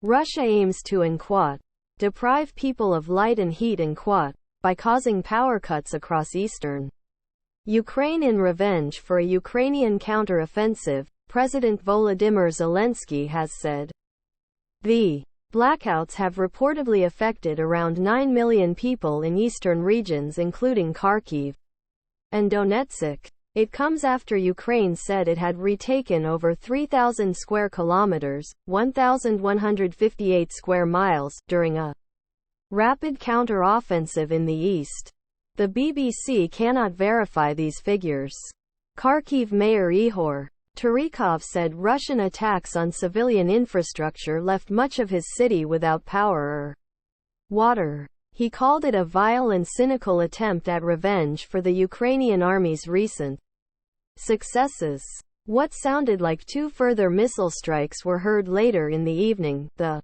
Russia aims to deprive people of light and heat by causing power cuts across eastern Ukraine in revenge for a Ukrainian counter-offensive, President Volodymyr Zelensky has said. The blackouts have reportedly affected around 9 million people in eastern regions including Kharkiv and Donetsk. It comes after Ukraine said it had retaken over 3,000 square kilometers, 1,158 square miles, during a rapid counter-offensive in the east. The BBC cannot verify these figures. Kharkiv Mayor Ihor Terikov said Russian attacks on civilian infrastructure left much of his city without power or water. He called it a vile and cynical attempt at revenge for the Ukrainian army's recent successes. What sounded like 2 further missile strikes were heard later in the evening. The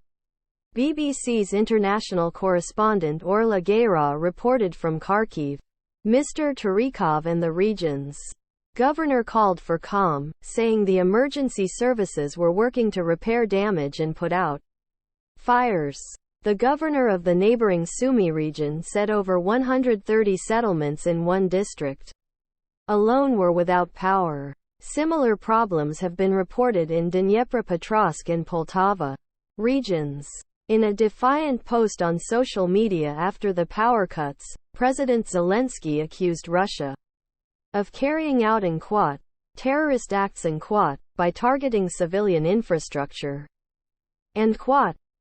BBC's international correspondent Orla Gayra reported from Kharkiv. Mr. Terikov and the region's governor called for calm, saying the emergency services were working to repair damage and put out fires. The governor of the neighboring Sumy region said over 130 settlements in one district alone were without power. Similar problems have been reported in Dnipropetrovsk and Poltava regions. In a defiant post on social media after the power cuts, President Zelensky accused Russia of carrying out terrorist acts by targeting civilian infrastructure. And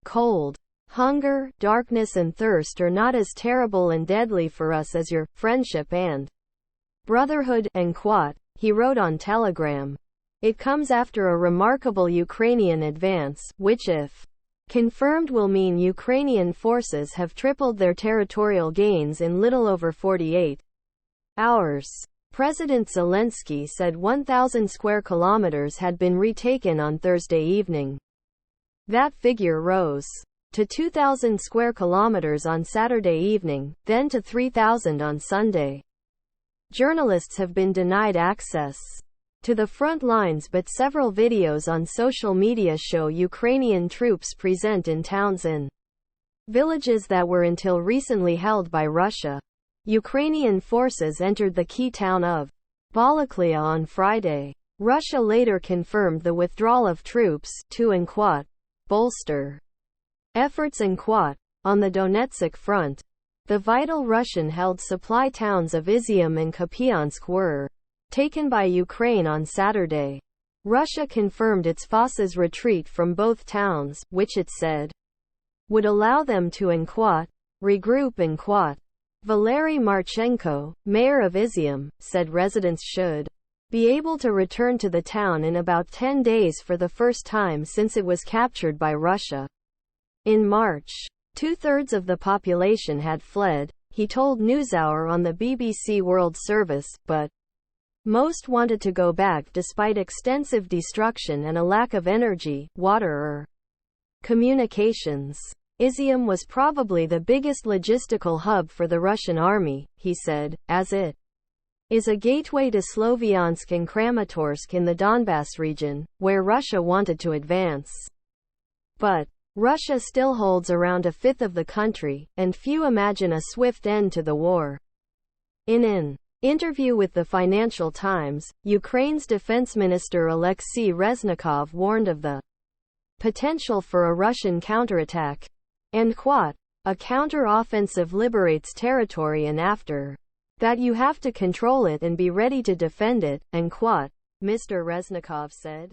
cold, hunger, darkness and thirst are not as terrible and deadly for us as your friendship and brotherhood, he wrote on Telegram. It comes after a remarkable Ukrainian advance, which if confirmed will mean Ukrainian forces have tripled their territorial gains in little over 48 hours. President Zelensky said 1,000 square kilometers had been retaken on Thursday evening. That figure rose to 2,000 square kilometers on Saturday evening, then to 3,000 on Sunday. Journalists have been denied access to the front lines, but several videos on social media show Ukrainian troops present in towns and villages that were until recently held by Russia. Ukrainian forces entered the key town of Balaklia on Friday. Russia later confirmed the withdrawal of troops to bolster efforts on the Donetsk front. The vital Russian-held supply towns of Izium and Kupiansk were taken by Ukraine on Saturday. Russia confirmed its forces' retreat from both towns, which it said would allow them to regroup. Valery Marchenko, mayor of Izium, said residents should be able to return to the town in about 10 days for the first time since it was captured by Russia in March. 2/3 of the population had fled, he told NewsHour on the BBC World Service, but most wanted to go back despite extensive destruction and a lack of energy, water or communications. Izium was probably the biggest logistical hub for the Russian army, he said, as it is a gateway to Sloviansk and Kramatorsk in the Donbass region, where Russia wanted to advance. But Russia still holds around 1/5 of the country, and few imagine a swift end to the war. In an interview with the Financial Times, Ukraine's defense minister Alexei Reznikov warned of the potential for a Russian counterattack. And a counter-offensive liberates territory, and after that you have to control it and be ready to defend it, and Mr. Reznikov said.